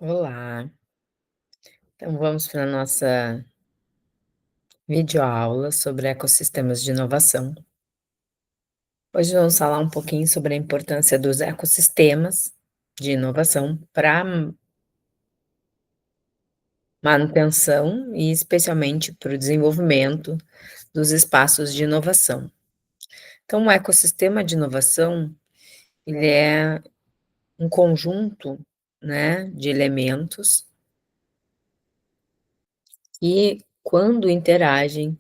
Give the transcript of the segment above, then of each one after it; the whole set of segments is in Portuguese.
Olá, então vamos para a nossa videoaula sobre ecossistemas de inovação. Hoje vamos falar um pouquinho sobre a importância dos ecossistemas de inovação para manutenção e especialmente para o desenvolvimento dos espaços de inovação. Então, um ecossistema de inovação, ele é um conjunto, né, de elementos que, quando interagem,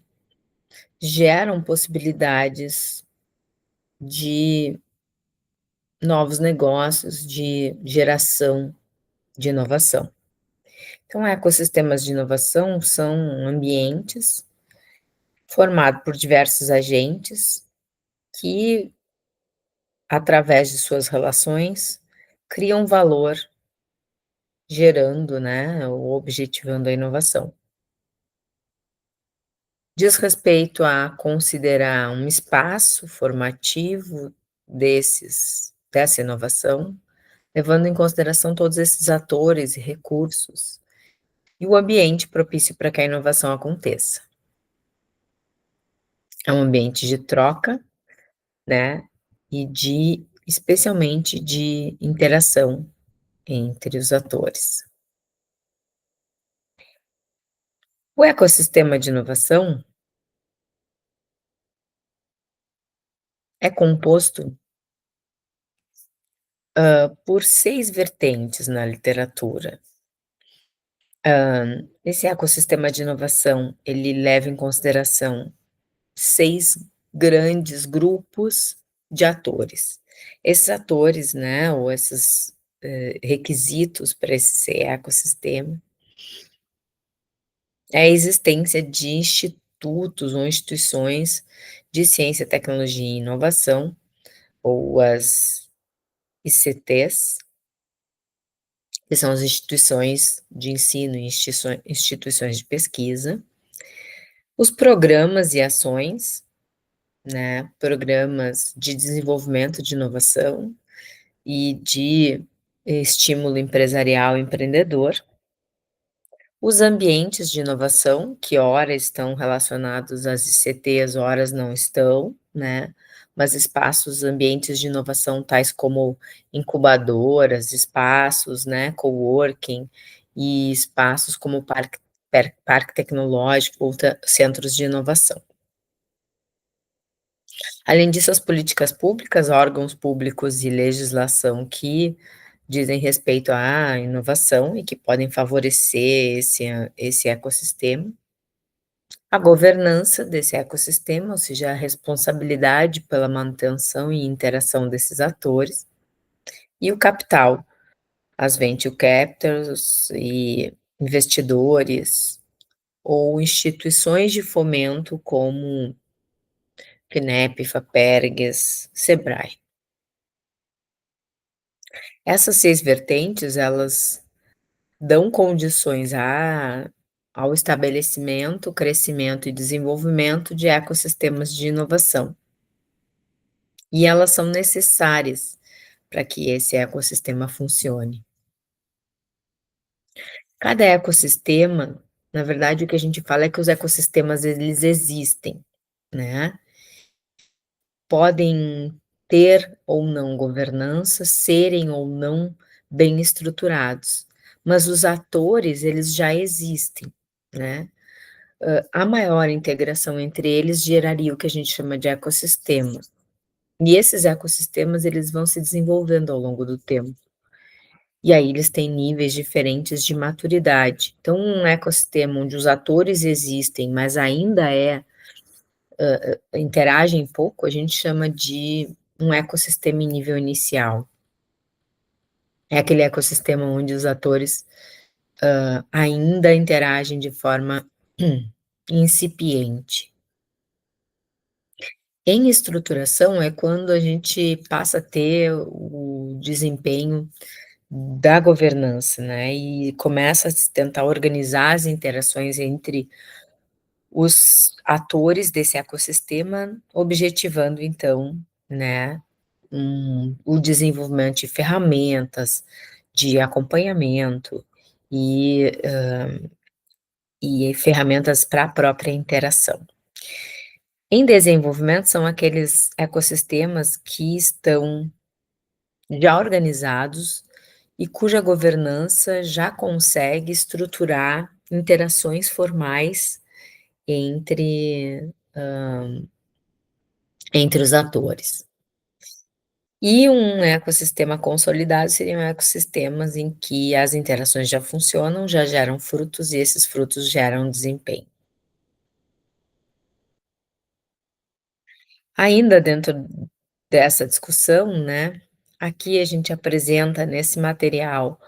geram possibilidades de novos negócios, de geração de inovação. Então, ecossistemas de inovação são ambientes formados por diversos agentes que, através de suas relações, criam valor, gerando, né, ou objetivando a inovação. Diz respeito a considerar um espaço formativo dessa inovação, levando em consideração todos esses atores e recursos e o ambiente propício para que a inovação aconteça. É um ambiente de troca, né, e especialmente de interação entre os atores. O ecossistema de inovação é composto por 6 vertentes na literatura. Esse ecossistema de inovação, ele leva em consideração 6 grandes grupos de atores. Esses atores, né, ou esses, requisitos para esse ecossistema, é a existência de institutos ou instituições de ciência, tecnologia e inovação, ou as ICTs, que são as instituições de ensino e instituições de pesquisa, os programas e ações, né, programas de desenvolvimento de inovação e de estímulo empresarial empreendedor, os ambientes de inovação, que ora estão relacionados às ICTs, horas não estão, né, mas espaços, ambientes de inovação tais como incubadoras, espaços, né, coworking e espaços como parque tecnológico ou centros de inovação. Além disso, as políticas públicas, órgãos públicos e legislação que dizem respeito à inovação e que podem favorecer esse ecossistema. A governança desse ecossistema, ou seja, a responsabilidade pela manutenção e interação desses atores. E o capital, as venture capitals e investidores ou instituições de fomento como FINEP, FAPERGS, SEBRAE. Essas 6 vertentes, elas dão condições ao estabelecimento, crescimento e desenvolvimento de ecossistemas de inovação. E elas são necessárias para que esse ecossistema funcione. Cada ecossistema, na verdade, o que a gente fala é que os ecossistemas eles existem, né? Podem ter ou não governança, serem ou não bem estruturados, mas os atores eles já existem, né. A maior integração entre eles geraria o que a gente chama de ecossistema, e esses ecossistemas eles vão se desenvolvendo ao longo do tempo, e aí eles têm níveis diferentes de maturidade. Então um ecossistema onde os atores existem, mas ainda interagem pouco, a gente chama de um ecossistema em nível inicial. É aquele ecossistema onde os atores, ainda interagem de forma incipiente. Em estruturação é quando a gente passa a ter o desempenho da governança, né, e começa a se tentar organizar as interações entre os atores desse ecossistema, objetivando então, né, o desenvolvimento de ferramentas de acompanhamento e, e ferramentas para a própria interação. Em desenvolvimento são aqueles ecossistemas que estão já organizados e cuja governança já consegue estruturar interações formais entre, entre os atores. E um ecossistema consolidado seriam ecossistemas em que as interações já funcionam, já geram frutos e esses frutos geram desempenho. Ainda dentro dessa discussão, né, aqui a gente apresenta nesse material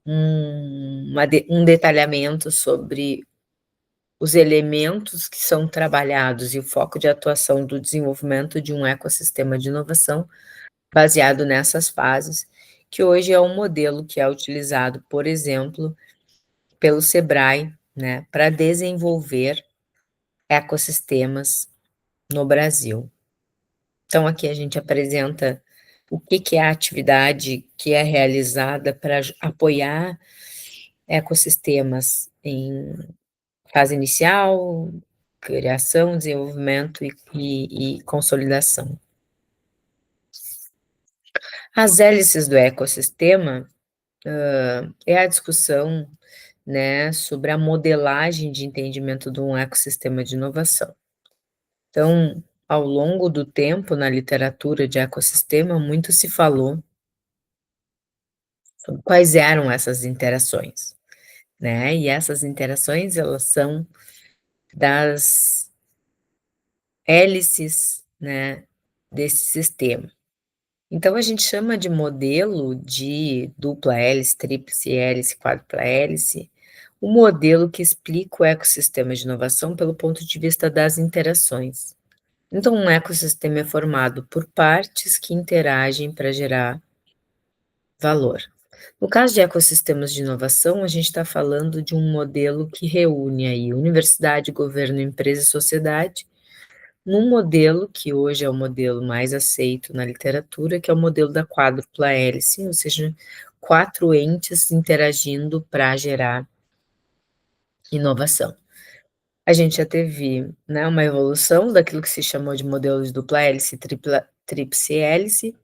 um detalhamento sobre os elementos que são trabalhados e o foco de atuação do desenvolvimento de um ecossistema de inovação baseado nessas fases, que hoje é um modelo que é utilizado, por exemplo, pelo Sebrae, né, para desenvolver ecossistemas no Brasil. Então aqui a gente apresenta o que que é a atividade que é realizada para apoiar ecossistemas em fase inicial, criação, desenvolvimento e consolidação. As hélices do ecossistema, é a discussão, né, sobre a modelagem de entendimento de um ecossistema de inovação. Então, ao longo do tempo, na literatura de ecossistema, muito se falou sobre quais eram essas interações, né, e essas interações, elas são das hélices, né, desse sistema. Então a gente chama de modelo de dupla hélice, tríplice hélice, quádrupla hélice, o modelo que explica o ecossistema de inovação pelo ponto de vista das interações. Então um ecossistema é formado por partes que interagem para gerar valor. No caso de ecossistemas de inovação, a gente está falando de um modelo que reúne aí universidade, governo, empresa e sociedade, num modelo que hoje é o modelo mais aceito na literatura, que é o modelo da quádrupla hélice, ou seja, 4 entes interagindo para gerar inovação. A gente já teve, né, uma evolução daquilo que se chamou de modelo de dupla hélice, tríplice hélice,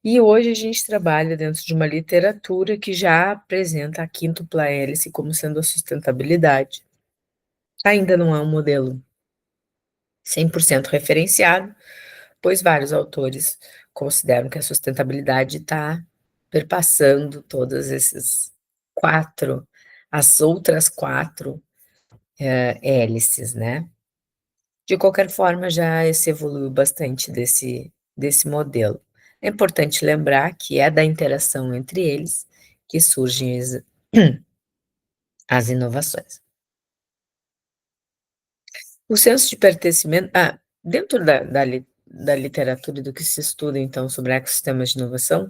e hoje a gente trabalha dentro de uma literatura que já apresenta a quíntupla hélice como sendo a sustentabilidade. Ainda não é um modelo 100% referenciado, pois vários autores consideram que a sustentabilidade está perpassando todas esses 4, as outras 4, hélices, né. De qualquer forma, já se evoluiu bastante desse modelo. É importante lembrar que é da interação entre eles que surgem as inovações. O senso de pertencimento dentro da literatura e do que se estuda, então, sobre ecossistemas de inovação,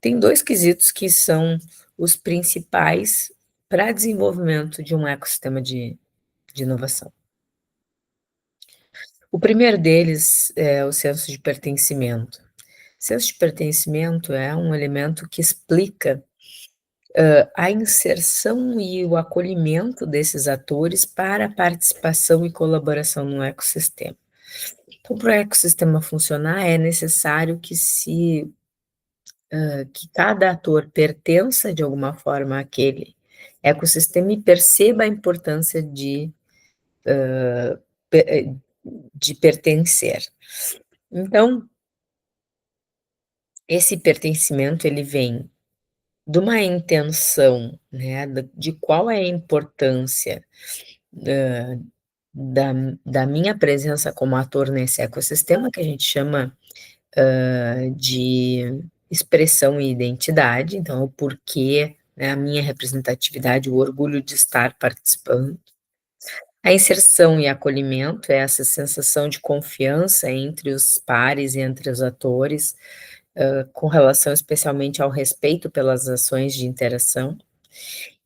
tem 2 quesitos que são os principais para desenvolvimento de um ecossistema de inovação. O primeiro deles é o senso de pertencimento. Senso de pertencimento é um elemento que explica, a inserção e o acolhimento desses atores para a participação e colaboração no ecossistema. Então, para o ecossistema funcionar, é necessário que cada ator pertença de alguma forma àquele ecossistema e perceba a importância pe de pertencer. Então, esse pertencimento ele vem de uma intenção, né, de qual é a importância, hã, da da minha presença como ator nesse ecossistema, que a gente chama, de expressão e identidade, então o porquê, né, a minha representatividade, o orgulho de estar participando. A inserção e acolhimento é essa sensação de confiança entre os pares e entre os atores, com relação especialmente ao respeito pelas ações de interação,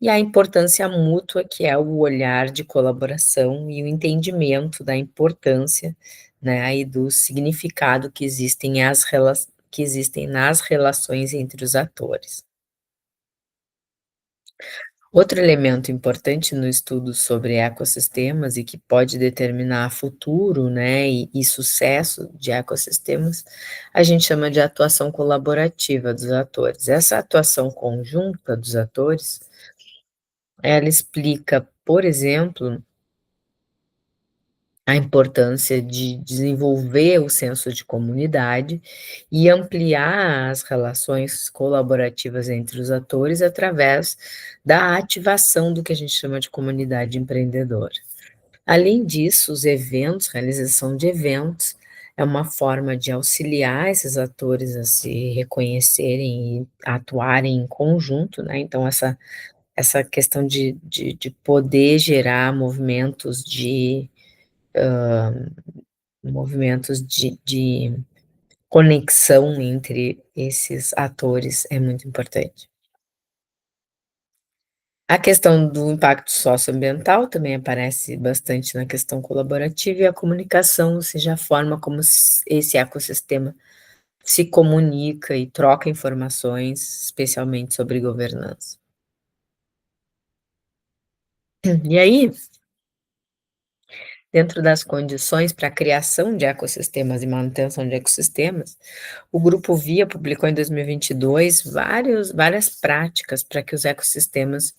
e a importância mútua, que é o olhar de colaboração e o entendimento da importância, né, e do significado que existem nas relações entre os atores. Outro elemento importante no estudo sobre ecossistemas e que pode determinar futuro, né, e sucesso de ecossistemas, a gente chama de atuação colaborativa dos atores. Essa atuação conjunta dos atores, ela explica, por exemplo, a importância de desenvolver o senso de comunidade e ampliar as relações colaborativas entre os atores através da ativação do que a gente chama de comunidade empreendedora. Além disso, os eventos, realização de eventos, é uma forma de auxiliar esses atores a se reconhecerem e atuarem em conjunto, né, então essa questão de poder gerar movimentos de conexão entre esses atores é muito importante. A questão do impacto socioambiental também aparece bastante na questão colaborativa e a comunicação, ou seja, a forma como esse ecossistema se comunica e troca informações, especialmente sobre governança. E aí, dentro das condições para a criação de ecossistemas e manutenção de ecossistemas, o Grupo VIA publicou em 2022 várias práticas para que os ecossistemas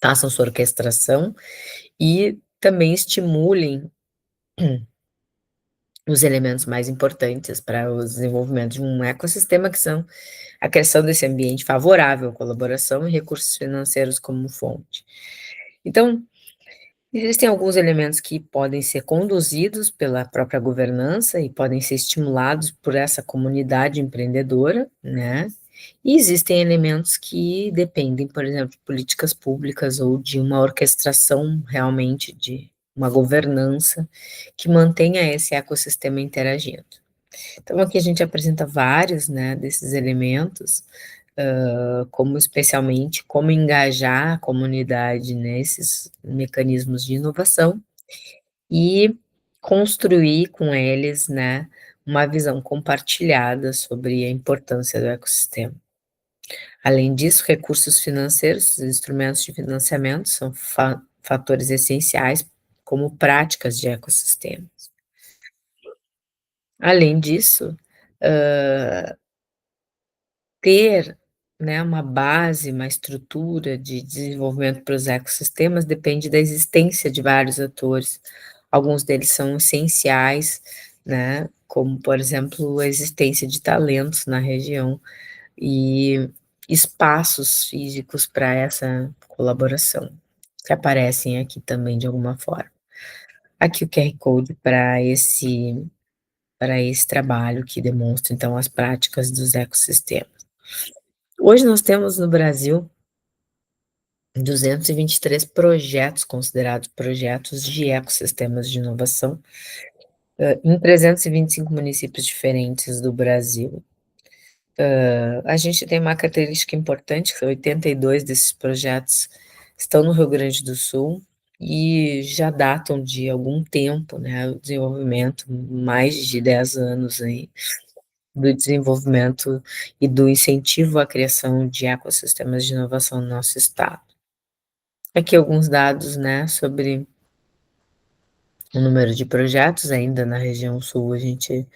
façam sua orquestração e também estimulem os elementos mais importantes para o desenvolvimento de um ecossistema, que são a criação desse ambiente favorável à colaboração e recursos financeiros como fonte. Então, existem alguns elementos que podem ser conduzidos pela própria governança e podem ser estimulados por essa comunidade empreendedora, né? E existem elementos que dependem, por exemplo, de políticas públicas ou de uma orquestração realmente de uma governança que mantenha esse ecossistema interagindo. Então aqui a gente apresenta vários, né, desses elementos, como especialmente como engajar a comunidade nesses mecanismos de inovação e construir com eles, né, uma visão compartilhada sobre a importância do ecossistema. Além disso, recursos financeiros, instrumentos de financiamento são fatores essenciais como práticas de ecossistema. Além disso, hã, ter, né, uma base, uma estrutura de desenvolvimento para os ecossistemas depende da existência de vários atores. Alguns deles são essenciais, né, como, por exemplo, a existência de talentos na região e espaços físicos para essa colaboração, que aparecem aqui também de alguma forma. Aqui o QR Code para esse trabalho que demonstra, então, as práticas dos ecossistemas. Hoje nós temos no Brasil 223 projetos considerados projetos de ecossistemas de inovação, em 325 municípios diferentes do Brasil. A gente tem uma característica importante, que 82 desses projetos estão no Rio Grande do Sul e já datam de algum tempo, né, o desenvolvimento, mais de 10 anos aí, do desenvolvimento e do incentivo à criação de ecossistemas de inovação no nosso estado. Aqui alguns dados, né, sobre o número de projetos, ainda na região sul a gente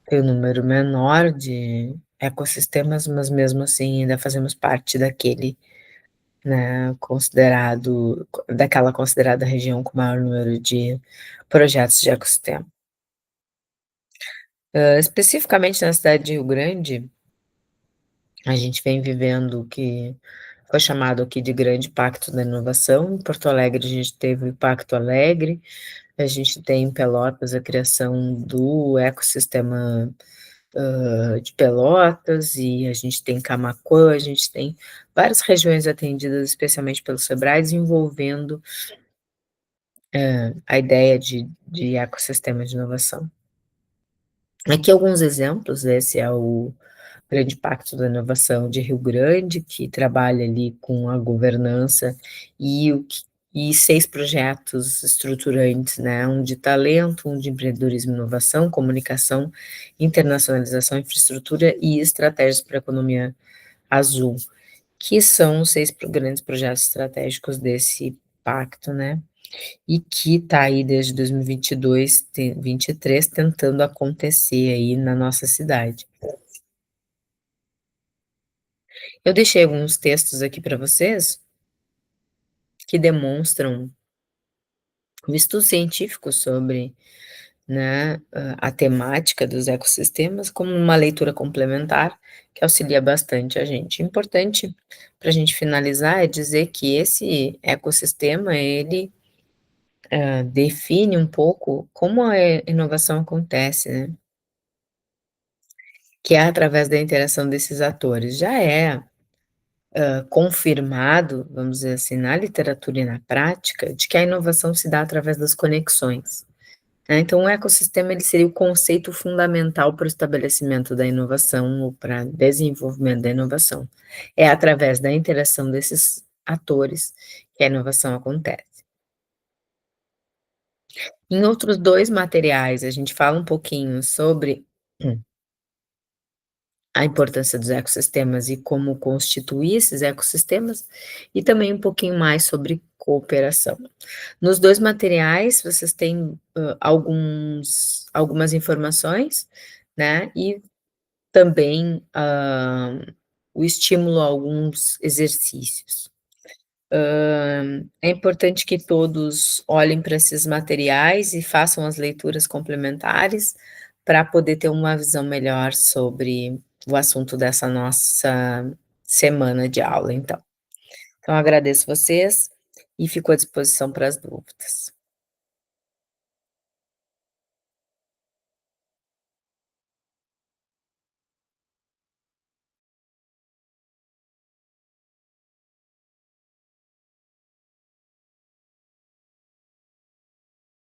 tem um número menor de ecossistemas, mas mesmo assim ainda fazemos parte daquele, né, daquela considerada região com maior número de projetos de ecossistema. Especificamente na cidade de Rio Grande, a gente vem vivendo o que foi chamado aqui de Grande Pacto da Inovação. Em Porto Alegre a gente teve o Pacto Alegre, a gente tem em Pelotas a criação do ecossistema de Pelotas, e a gente tem Camaquã, a gente tem várias regiões atendidas especialmente pelo Sebrae, desenvolvendo, a ideia de ecossistema de inovação. Aqui alguns exemplos, esse é o Grande Pacto da Inovação de Rio Grande, que trabalha ali com a governança e 6 projetos estruturantes, né, um de talento, um de empreendedorismo e inovação, comunicação, internacionalização, infraestrutura e estratégias para a economia azul. que são os 6 grandes projetos estratégicos desse pacto, né, e que tá aí desde 2022, 23 tentando acontecer aí na nossa cidade. Eu deixei alguns textos aqui para vocês, que demonstram um estudo científico sobre, né, a temática dos ecossistemas como uma leitura complementar, que auxilia bastante a gente. Importante, para a gente finalizar, é dizer que esse ecossistema ele, define um pouco como a inovação acontece, né, que é através da interação desses atores. Já é, confirmado, vamos dizer assim, na literatura e na prática, de que a inovação se dá através das conexões. Né, então o ecossistema ele seria o conceito fundamental para o estabelecimento da inovação ou para desenvolvimento da inovação. É através da interação desses atores que a inovação acontece. Em outros 2 materiais, a gente fala um pouquinho sobre a importância dos ecossistemas e como constituir esses ecossistemas, e também um pouquinho mais sobre cooperação. Nos 2 materiais, vocês têm, algumas informações, né, e também, o estímulo a alguns exercícios. É importante que todos olhem para esses materiais e façam as leituras complementares, para poder ter uma visão melhor sobre o assunto dessa nossa semana de aula então. Então agradeço vocês, e fico à disposição para as dúvidas.